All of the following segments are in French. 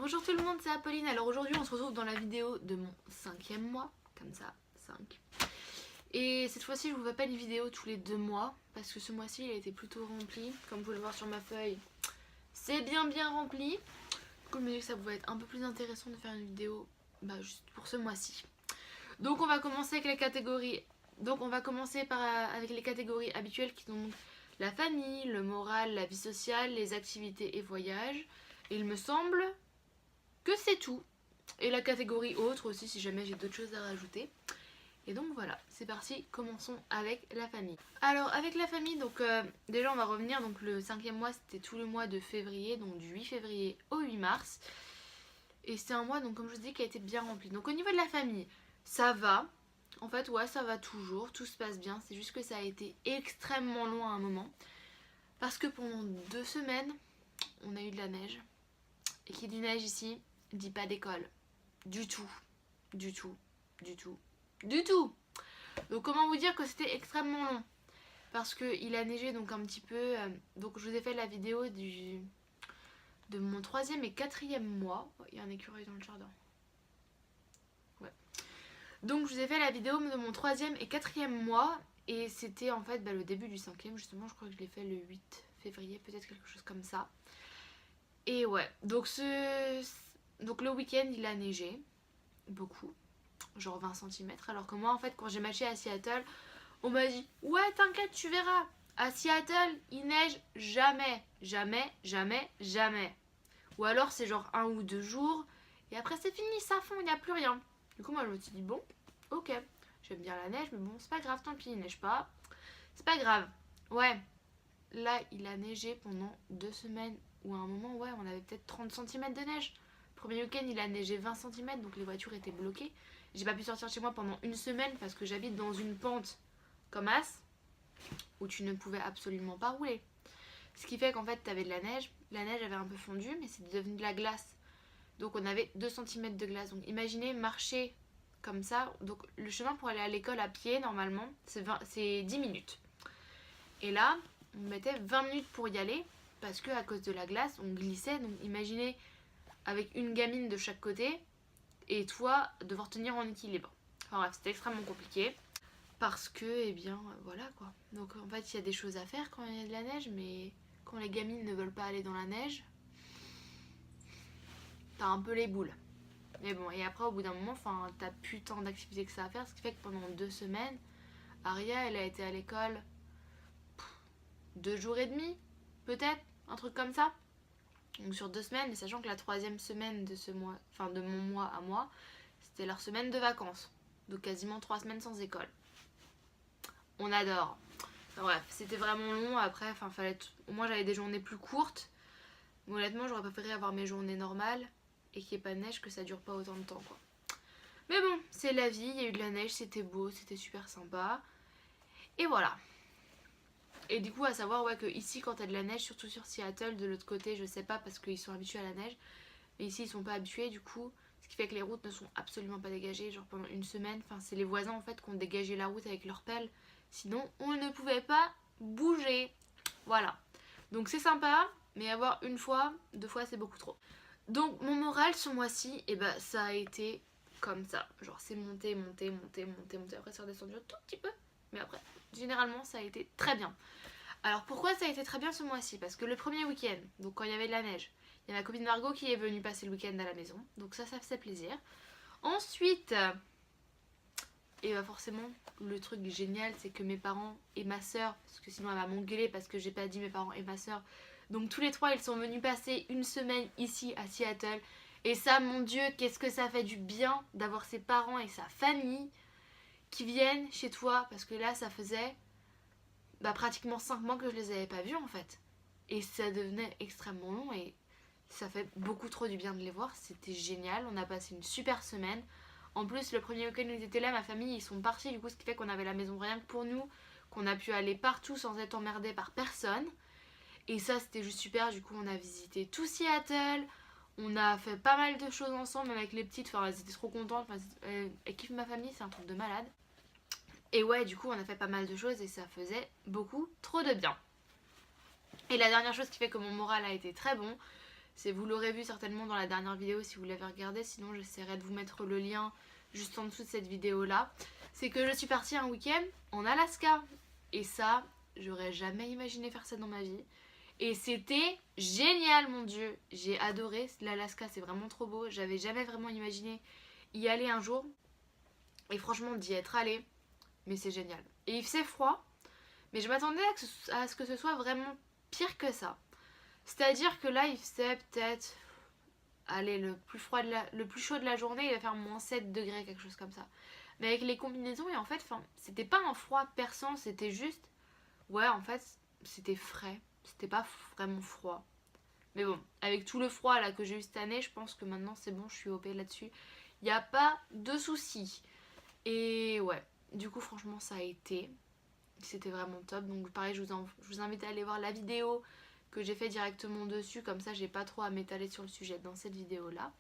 Bonjour tout le monde, c'est Apolline. Alors aujourd'hui on se retrouve dans la vidéo de mon 5e mois, comme ça, 5. Et cette fois-ci je vous fais pas une vidéo tous les 2 mois, parce que ce mois-ci il a été plutôt rempli. Comme vous pouvez le voir sur ma feuille, c'est bien rempli. Du coup je me dis que ça pouvait être un peu plus intéressant de faire une vidéo juste pour ce mois-ci. Donc on va commencer avec les catégories. Avec les catégories habituelles qui sont donc la famille, le moral, la vie sociale, les activités et voyages. Et il me semble que c'est tout. Et la catégorie autre aussi si jamais j'ai d'autres choses à rajouter. Et donc voilà, c'est parti, commençons avec la famille. Alors avec la famille, donc déjà on va revenir, donc le 5e mois c'était tout le mois de février, donc du 8 février au 8 mars. Et c'est un mois, donc comme je vous dis, qui a été bien rempli. Donc au niveau de la famille, ça va. En fait, ouais, ça va toujours, tout se passe bien. C'est juste que ça a été extrêmement long à un moment. Parce que pendant 2 semaines, on a eu de la neige. Et qui dit neige ici, dit pas d'école. Du tout. Du tout. Du tout. Du tout. Donc comment vous dire que c'était extrêmement long. Parce qu'il a neigé donc un petit peu. Donc je vous ai fait la vidéo de mon 3e et 4e mois. Oh, il y a un écureuil dans le jardin. Ouais. Donc je vous ai fait la vidéo de mon 3e et 4e mois. Et c'était en fait le début du 5e. Justement, je crois que je l'ai fait le 8 février, peut-être quelque chose comme ça. Et ouais, donc le week-end il a neigé. Beaucoup. Genre 20 cm. Alors que moi en fait quand j'ai matché à Seattle, on m'a dit ouais t'inquiète tu verras. À Seattle il neige jamais. Jamais, jamais, jamais. Ou alors c'est genre 1 ou 2 jours. Et après c'est fini, ça fond, il n'y a plus rien. Du coup moi je me suis dit bon, ok. J'aime bien la neige mais bon c'est pas grave, tant pis il neige pas. C'est pas grave. Ouais. Là il a neigé pendant 2 semaines. Ou à un moment ouais on avait peut-être 30 cm de neige. Premier week-end il a neigé 20 cm donc les voitures étaient bloquées. J'ai pas pu sortir chez moi pendant 1 semaine parce que j'habite dans une pente comme As où tu ne pouvais absolument pas rouler. Ce qui fait qu'en fait t'avais de la neige avait un peu fondu mais c'est devenu de la glace. Donc on avait 2 cm de glace. Donc imaginez marcher comme ça. Donc le chemin pour aller à l'école à pied normalement c'est 10 minutes. Et là on mettait 20 minutes pour y aller parce que à cause de la glace on glissait. Donc imaginez avec une gamine de chaque côté et toi devoir tenir en équilibre. Enfin bref, c'était extrêmement compliqué parce que voilà quoi. Donc en fait il y a des choses à faire quand il y a de la neige, mais quand les gamines ne veulent pas aller dans la neige, t'as un peu les boules. Mais bon, et après au bout d'un moment, t'as plus tant d'activités que ça à faire, ce qui fait que pendant 2 semaines, Aria elle a été à l'école 2 jours et demi, peut-être, un truc comme ça. Donc sur 2 semaines, mais sachant que la 3e semaine de ce mois, de mon mois à moi, c'était leur semaine de vacances. Donc quasiment 3 semaines sans école. On adore. Enfin, bref, c'était vraiment long. Après, au moins j'avais des journées plus courtes. Mais honnêtement, j'aurais préféré avoir mes journées normales et qu'il n'y ait pas de neige, que ça dure pas autant de temps quoi. Mais bon, c'est la vie, il y a eu de la neige, c'était beau, c'était super sympa. Et voilà. Et du coup à savoir que ici quand t'as de la neige, surtout sur Seattle, de l'autre côté je sais pas parce qu'ils sont habitués à la neige, mais ici ils sont pas habitués du coup, ce qui fait que les routes ne sont absolument pas dégagées, genre pendant 1 semaine, c'est les voisins en fait qui ont dégagé la route avec leur pelle, sinon on ne pouvait pas bouger, voilà. Donc c'est sympa, mais avoir 1 fois, 2 fois c'est beaucoup trop. Donc mon moral ce mois-ci, ça a été comme ça, genre c'est monté, après c'est redescendu un tout petit peu, mais après généralement ça a été très bien. Alors pourquoi ça a été très bien ce mois-ci? Parce que le premier week-end, donc quand il y avait de la neige, il y a ma copine Margot qui est venue passer le week-end à la maison, donc ça faisait plaisir. Ensuite, forcément le truc génial c'est que mes parents et ma soeur, parce que sinon elle va m'engueuler parce que j'ai pas dit mes parents et ma soeur, donc tous les 3 ils sont venus passer 1 semaine ici à Seattle. Et ça mon dieu qu'est-ce que ça fait du bien d'avoir ses parents et sa famille qui viennent chez toi, parce que là ça faisait pratiquement 5 mois que je les avais pas vus en fait. Et ça devenait extrêmement long et ça fait beaucoup trop du bien de les voir, c'était génial, on a passé une super semaine. En plus le premier week-end où ils étaient là, ma famille ils sont partis, du coup ce qui fait qu'on avait la maison rien que pour nous, qu'on a pu aller partout sans être emmerdé par personne. Et ça c'était juste super, du coup on a visité tout Seattle, on a fait pas mal de choses ensemble avec les petites, elles étaient trop contentes, elles kiffent ma famille, c'est un truc de malade. Et ouais, du coup on a fait pas mal de choses et ça faisait beaucoup trop de bien. Et la dernière chose qui fait que mon moral a été très bon, Vous l'aurez vu certainement dans la dernière vidéo si vous l'avez regardé, sinon j'essaierai de vous mettre le lien juste en dessous de cette vidéo là. C'est que je suis partie un week-end en Alaska. Et ça, j'aurais jamais imaginé faire ça dans ma vie. Et c'était génial, mon dieu. J'ai adoré. L'Alaska, c'est vraiment trop beau. J'avais jamais vraiment imaginé y aller un jour. Et franchement, d'y être allée, mais c'est génial. Et il faisait froid, mais je m'attendais à ce que ce soit vraiment pire que ça. C'est-à-dire que là, il faisait peut-être... Allez, le plus chaud de la journée, il va faire moins 7 degrés, quelque chose comme ça. Mais avec les combinaisons, et en fait, c'était pas un froid perçant, c'était juste... Ouais, en fait, c'était frais. C'était pas vraiment froid. Mais bon, avec tout le froid là que j'ai eu cette année, je pense que maintenant c'est bon, je suis OP là-dessus. Il n'y a pas de soucis. Et ouais, du coup franchement ça a été. C'était vraiment top. Donc pareil, je vous invite à aller voir la vidéo que j'ai fait directement dessus. Comme ça j'ai pas trop à m'étaler sur le sujet dans cette vidéo là.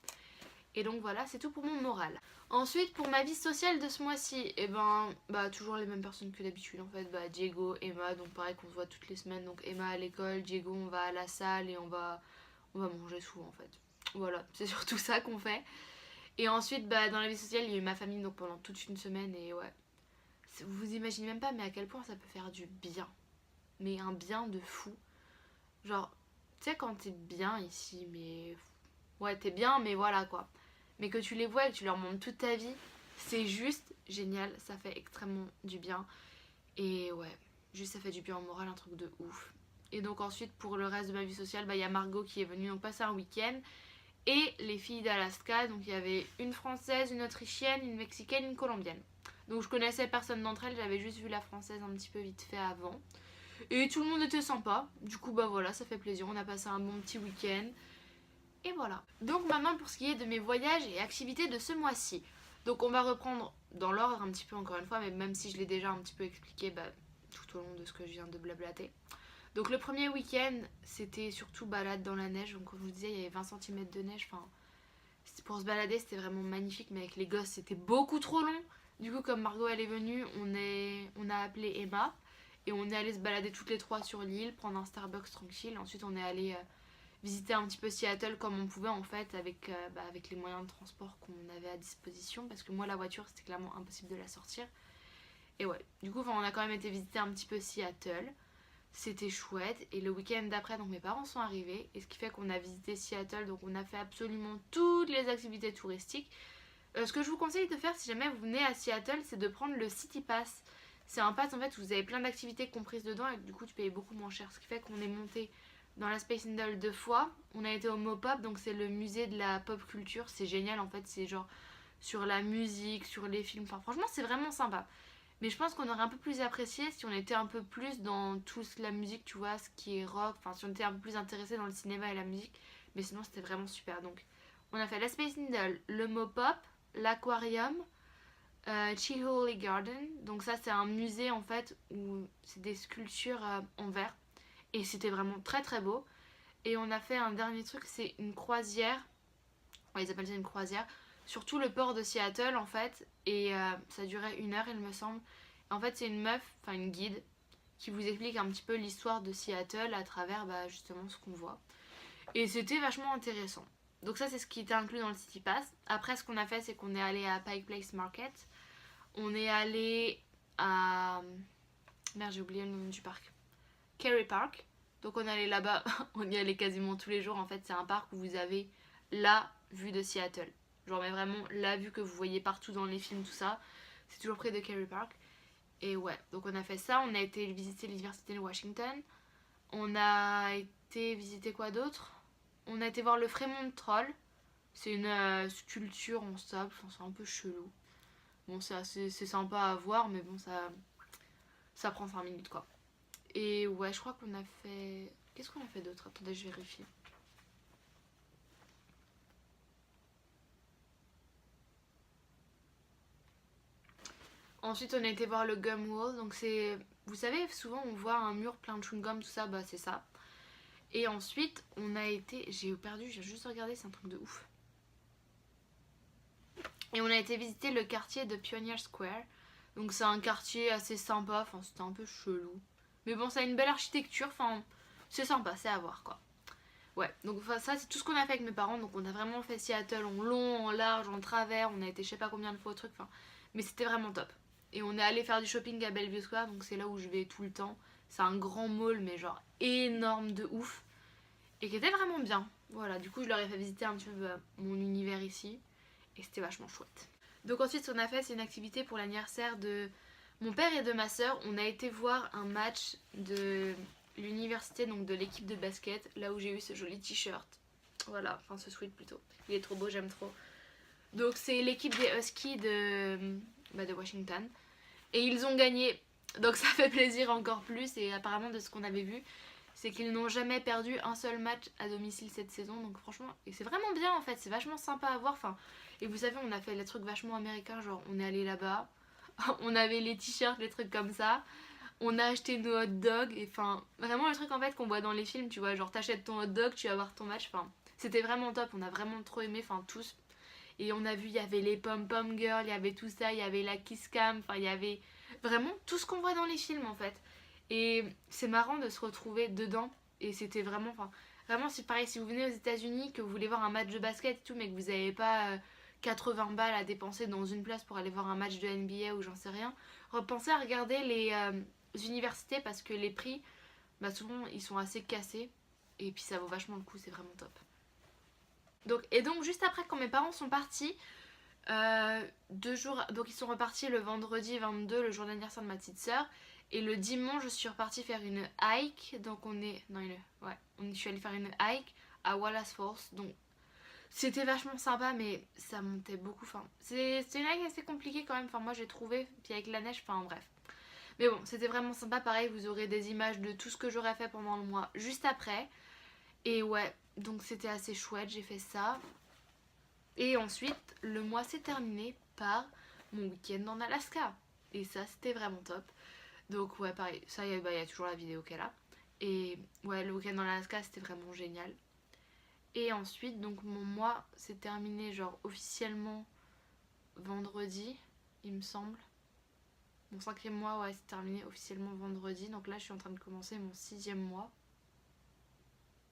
Et donc voilà, c'est tout pour mon moral. Ensuite, pour ma vie sociale de ce mois-ci, et toujours les mêmes personnes que d'habitude en fait. Diego, Emma, donc pareil qu'on se voit toutes les semaines. Donc Emma à l'école, Diego on va à la salle et on va manger souvent en fait. Voilà, c'est surtout ça qu'on fait. Et ensuite, dans la vie sociale, il y a eu ma famille donc pendant toute une semaine et ouais. Vous imaginez même pas mais à quel point ça peut faire du bien. Mais un bien de fou. Genre, tu sais quand t'es bien ici, mais... Ouais, t'es bien, mais voilà quoi. Mais que tu les vois et que tu leur montres toute ta vie, c'est juste génial, ça fait extrêmement du bien. Et ouais, juste ça fait du bien au moral, un truc de ouf. Et donc ensuite pour le reste de ma vie sociale, il y a Margot qui est venue donc passer un week-end. Et les filles d'Alaska, donc il y avait une française, une autrichienne, une mexicaine, une colombienne. Donc je connaissais personne d'entre elles, j'avais juste vu la française un petit peu vite fait avant. Et tout le monde était sympa, du coup voilà, ça fait plaisir, on a passé un bon petit week-end. Et voilà. Donc maintenant pour ce qui est de mes voyages et activités de ce mois-ci. Donc on va reprendre dans l'ordre un petit peu encore une fois, mais même si je l'ai déjà un petit peu expliqué tout au long de ce que je viens de blablater. Donc le premier week-end, c'était surtout balade dans la neige. Donc comme je vous disais, il y avait 20 cm de neige. Enfin, pour se balader, c'était vraiment magnifique. Mais avec les gosses, c'était beaucoup trop long. Du coup, comme Margot elle est venue, on a appelé Emma. Et on est allé se balader toutes les trois sur l'île, prendre un Starbucks tranquille. Ensuite, on est allé visiter un petit peu Seattle comme on pouvait en fait avec les moyens de transport qu'on avait à disposition. Parce que moi, la voiture, c'était clairement impossible de la sortir. Et ouais, du coup, on a quand même été visiter un petit peu Seattle. C'était chouette. Et le week-end d'après, donc mes parents sont arrivés. Et ce qui fait qu'on a visité Seattle. Donc on a fait absolument toutes les activités touristiques. Ce que je vous conseille de faire si jamais vous venez à Seattle, c'est de prendre le City Pass. C'est un pass en fait où vous avez plein d'activités comprises dedans et du coup tu payes beaucoup moins cher. Ce qui fait qu'on est monté dans la Space Needle 2 fois. On a été au Mopop, donc c'est le musée de la pop culture. C'est génial en fait, c'est genre sur la musique, sur les films. Enfin franchement c'est vraiment sympa. Mais je pense qu'on aurait un peu plus apprécié si on était un peu plus dans toute la musique, tu vois, ce qui est rock. Enfin, si on était un peu plus intéressé dans le cinéma et la musique. Mais sinon, c'était vraiment super. Donc, on a fait la Space Needle, le Mopop, l'aquarium, Chihuly Garden. Donc, ça, c'est un musée en fait où c'est des sculptures en verre. Et c'était vraiment très très beau. Et on a fait un dernier truc, c'est une croisière. Ouais, ils appellent ça une croisière. Surtout le port de Seattle en fait. Et ça durait 1 heure il me semble. En fait c'est une meuf, enfin une guide, qui vous explique un petit peu l'histoire de Seattle à travers justement ce qu'on voit. Et c'était vachement intéressant. Donc ça c'est ce qui était inclus dans le City Pass. Après ce qu'on a fait c'est qu'on est allé à Pike Place Market. On est allé à... Merde j'ai oublié le nom du parc. Kerry Park. Donc on est allé là-bas, on y allait quasiment tous les jours. En fait c'est un parc où vous avez la vue de Seattle. Genre mais vraiment la vue que vous voyez partout dans les films, tout ça. C'est toujours près de Kerry Park. Et ouais, donc on a fait ça. On a été visiter l'université de Washington. On a été visiter quoi d'autre? On a été voir le Fremont Troll. C'est une sculpture en sable, enfin, c'est un peu chelou. Bon c'est sympa à voir mais bon ça prend 5 minutes quoi. Et ouais je crois qu'on a fait... Qu'est-ce qu'on a fait d'autre? Attendez je vérifie. Ensuite on a été voir le Gum Wall, donc c'est... Vous savez souvent on voit un mur plein de chewing-gum tout ça, c'est ça. Et ensuite on a été... J'ai perdu, j'ai juste regardé, c'est un truc de ouf. Et on a été visiter le quartier de Pioneer Square. Donc c'est un quartier assez sympa, enfin c'était un peu chelou. Mais bon ça a une belle architecture, enfin c'est sympa, c'est à voir quoi. Ouais, donc enfin, ça c'est tout ce qu'on a fait avec mes parents. Donc on a vraiment fait Seattle en long, en large, en travers. On a été je sais pas combien de fois au truc. Enfin, mais c'était vraiment top. Et on est allé faire du shopping à Bellevue Square. Donc c'est là où je vais tout le temps. C'est un grand mall mais genre énorme de ouf. Et qui était vraiment bien. Voilà, du coup je leur ai fait visiter un petit peu mon univers ici. Et c'était vachement chouette. Donc ensuite ce qu'on a fait c'est une activité pour l'anniversaire de mon père et de ma soeur. On a été voir un match de l'université, donc de l'équipe de basket, là où j'ai eu ce joli t-shirt. Voilà, enfin ce sweat plutôt. Il est trop beau, j'aime trop. Donc c'est l'équipe des Huskies de Washington. Et ils ont gagné. Donc ça fait plaisir encore plus. Et apparemment de ce qu'on avait vu, c'est qu'ils n'ont jamais perdu un seul match à domicile cette saison. Donc franchement, et c'est vraiment bien en fait. C'est vachement sympa à voir. Enfin, et vous savez, on a fait les trucs vachement américains. Genre on est allé là-bas. On avait les t-shirts, les trucs comme ça. On a acheté nos hot dogs. Et enfin, vraiment le truc en fait qu'on voit dans les films. Tu vois, genre t'achètes ton hot dog, tu vas voir ton match. Enfin, c'était vraiment top. On a vraiment trop aimé. Enfin, tous. Et on a vu, il y avait les pom-pom girls, il y avait tout ça, il y avait la kiss cam, enfin il y avait vraiment tout ce qu'on voit dans les films en fait. Et c'est marrant de se retrouver dedans. Et c'était vraiment, enfin, vraiment c'est pareil, si vous venez aux États-Unis, que vous voulez voir un match de basket et tout, mais que vous n'avez pas 80 balles à dépenser dans une place pour aller voir un match de NBA ou j'en sais rien, repensez à regarder les universités parce que les prix, bah souvent ils sont assez cassés. Et puis ça vaut vachement le coup, c'est vraiment top. Donc juste après quand mes parents sont partis, 2 jours, donc ils sont repartis le vendredi 22, le jour d'anniversaire de ma petite soeur. Et le dimanche je suis repartie faire une hike. Donc on est, non une, ouais, je suis allée faire une hike à Wallace Falls. Donc c'était vachement sympa mais ça montait beaucoup. Enfin c'est une hike assez compliquée quand même. Enfin moi j'ai trouvé, puis avec la neige, enfin bref. Mais bon c'était vraiment sympa, pareil vous aurez des images de tout ce que j'aurais fait pendant le mois juste après. Et ouais, donc c'était assez chouette, j'ai fait ça. Et ensuite, le mois s'est terminé par mon week-end en Alaska. Et ça, c'était vraiment top. Donc ouais, pareil, ça, il y a toujours la vidéo qu'elle a. Et ouais, le week-end en Alaska, c'était vraiment génial. Et ensuite, donc mon mois s'est terminé genre officiellement vendredi, il me semble. Mon 5e mois, ouais, c'est terminé officiellement vendredi. Donc là, je suis en train de commencer mon 6e mois.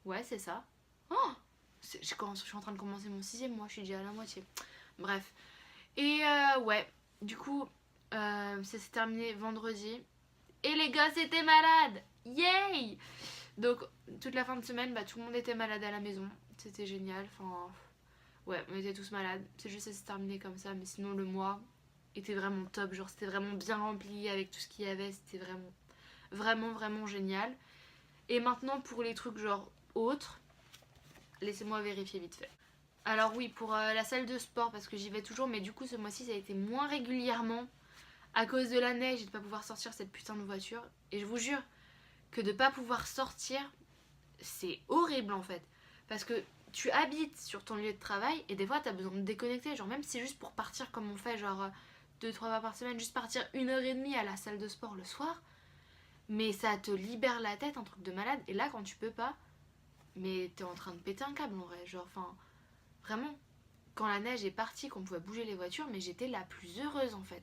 Ouais, c'est ça. Oh, je suis en train de commencer mon 6e mois, je suis déjà à la moitié. Bref. Et ouais, du coup, ça s'est terminé vendredi. Et les gosses étaient malades. Yay! Donc, toute la fin de semaine, bah, tout le monde était malade à la maison. C'était génial. Enfin, ouais, on était tous malades. C'est juste que ça s'est terminé comme ça. Mais sinon, le mois était vraiment top. Genre, c'était vraiment bien rempli avec tout ce qu'il y avait. C'était vraiment, vraiment, vraiment génial. Et maintenant, pour les trucs genre autres, laissez-moi vérifier vite fait. Alors oui, pour la salle de sport, parce que j'y vais toujours, mais du coup ce mois-ci ça a été moins régulièrement à cause de la neige et de pas pouvoir sortir cette putain de voiture. Et je vous jure que de pas pouvoir sortir, c'est horrible en fait. Parce que tu habites sur ton lieu de travail et des fois t'as besoin de déconnecter, genre même si c'est juste pour partir comme on fait, genre 2-3 fois par semaine, juste partir 1h30 à la salle de sport le soir, mais ça te libère la tête, un truc de malade. Et là quand tu peux pas, mais t'es en train de péter un câble en vrai, genre enfin... Vraiment, quand la neige est partie, qu'on pouvait bouger les voitures, mais j'étais la plus heureuse en fait.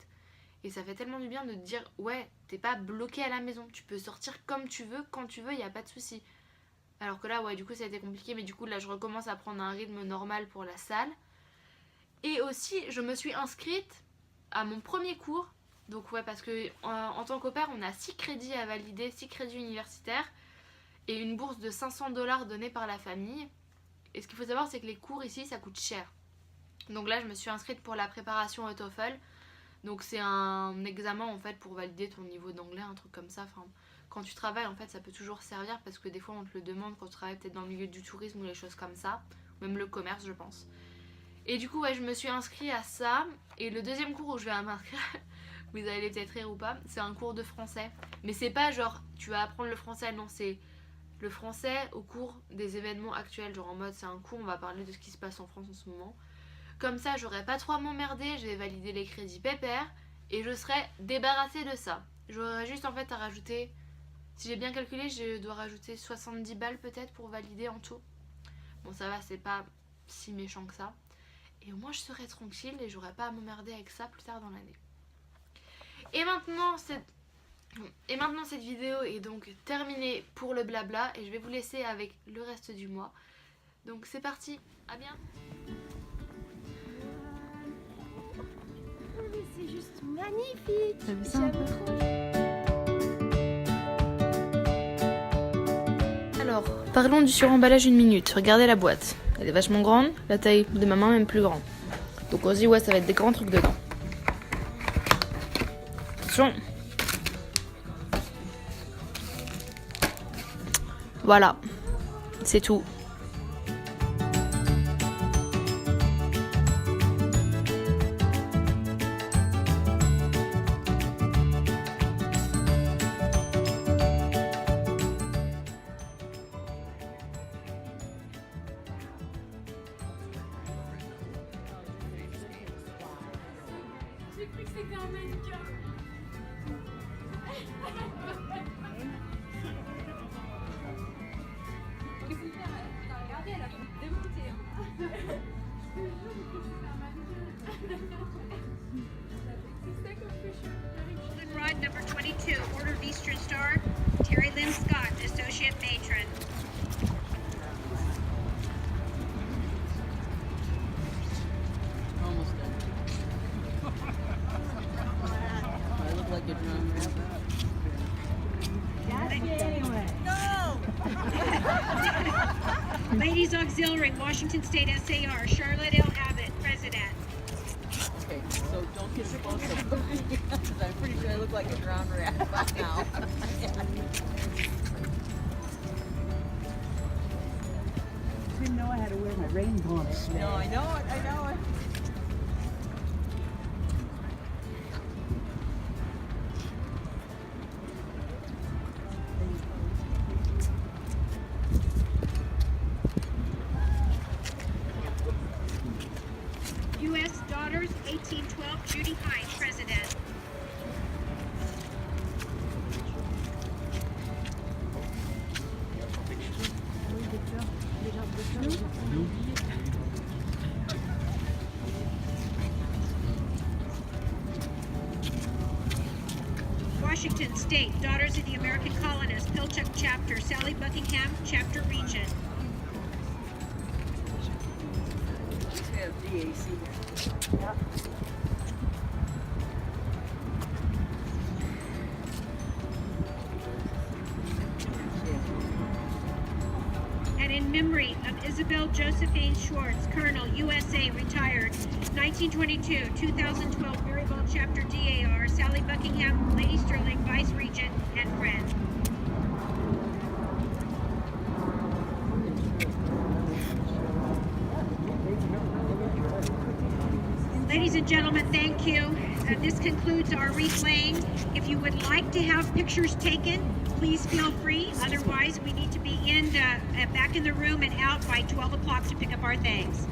Et ça fait tellement du bien de te dire, ouais, t'es pas bloqué à la maison, tu peux sortir comme tu veux, quand tu veux, y a pas de souci. Alors que là, ouais, du coup, ça a été compliqué, mais du coup, là, je recommence à prendre un rythme normal pour la salle. Et aussi, je me suis inscrite à mon premier cours. Donc, ouais, parce que en tant qu'au pair, on a 6 crédits à valider, 6 crédits universitaires, et une bourse de 500 $ donnée par la famille. Et ce qu'il faut savoir, c'est que les cours ici, ça coûte cher. Donc là, je me suis inscrite pour la préparation au TOEFL. Donc c'est un examen en fait pour valider ton niveau d'anglais, un truc comme ça. Enfin, quand tu travailles, en fait, ça peut toujours servir parce que des fois, on te le demande quand tu travailles peut-être dans le milieu du tourisme ou les choses comme ça. Même le commerce, je pense. Et du coup, ouais, je me suis inscrite à ça. Et le deuxième cours où je vais m'inscrire, vous allez peut-être rire ou pas, c'est un cours de français. Mais c'est pas genre, tu vas apprendre le français, non, c'est... Le français au cours des événements actuels, genre en mode c'est un cours, on va parler de ce qui se passe en France en ce moment. Comme ça, j'aurai pas trop à m'emmerder, je vais valider les crédits pépères et je serai débarrassée de ça. J'aurais juste en fait à rajouter, si j'ai bien calculé, je dois rajouter 70 balles peut-être pour valider en tout. Bon, ça va, c'est pas si méchant que ça. Et au moins, je serai tranquille et j'aurai pas à m'emmerder avec ça plus tard dans l'année. Et maintenant, cette vidéo est donc terminée pour le blabla et je vais vous laisser avec le reste du mois. Donc c'est parti, à bien. C'est juste magnifique. T'as vu ça un peu? Alors, parlons du suremballage une minute. Regardez la boîte. Elle est vachement grande, la taille de ma main même plus grande. Donc on se dit ouais, ça va être des grands trucs dedans. Attention. Voilà, c'est tout. J'ai cru que c'était un mannequin. Regardez, elle a tout démonté. Rod number 22, Order of Eastern Star, Terry Lynn Scott, Associate Matron. Almost done. I look like a drum Ladies Auxiliary, Washington State SAR, Charlotte L. Abbott, President. Okay, so don't get close up to me, because I'm pretty sure I look like a drowned rat by now. Didn't know I had to wear my rain bonnet today. No, I know it, I know it. U.S. Daughters, 1812, Judy Hines, President. Washington State, Daughters of the American Colonists, Pilchuck Chapter, Sally Buckingham, Chapter Region. We have DAC. And in memory of Isabel Josephine Schwartz, Colonel, USA, retired, 1922, 2012, Maryball Chapter DAR, Sally Buckingham, Lady Sterling, Vice Regent, and friend. Ladies and gentlemen, thank you. This concludes our replaying. If you would like to have pictures taken, please feel free. Otherwise, we need to be back in the room and out by 12 o'clock to pick up our things.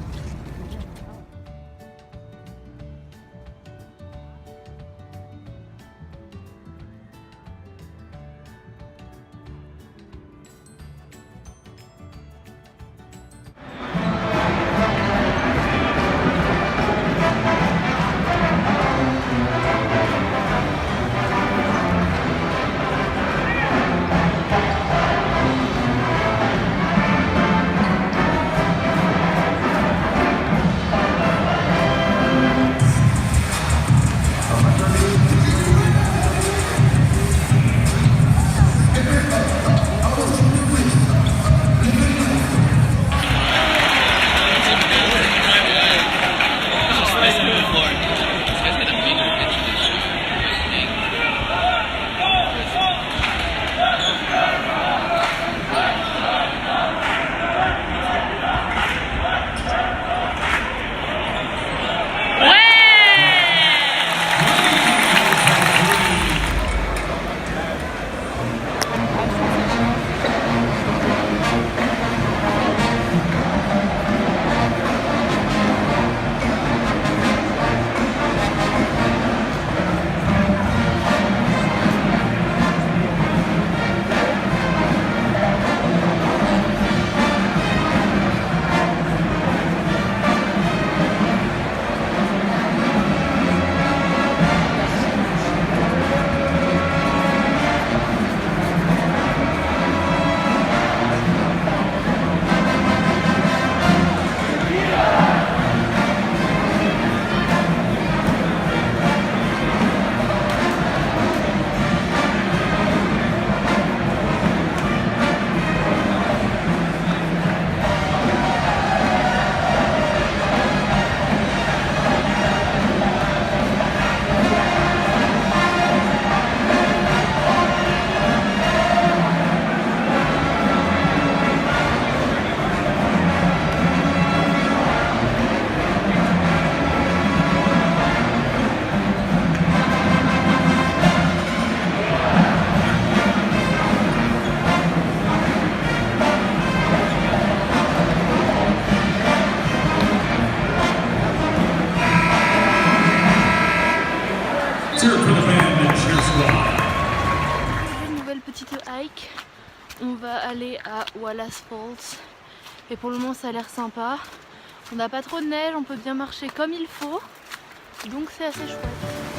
hike. On va aller à Wallace Falls. Et pour le moment ça a l'air sympa. On n'a pas trop de neige, on peut bien marcher comme il faut. Donc c'est assez chouette.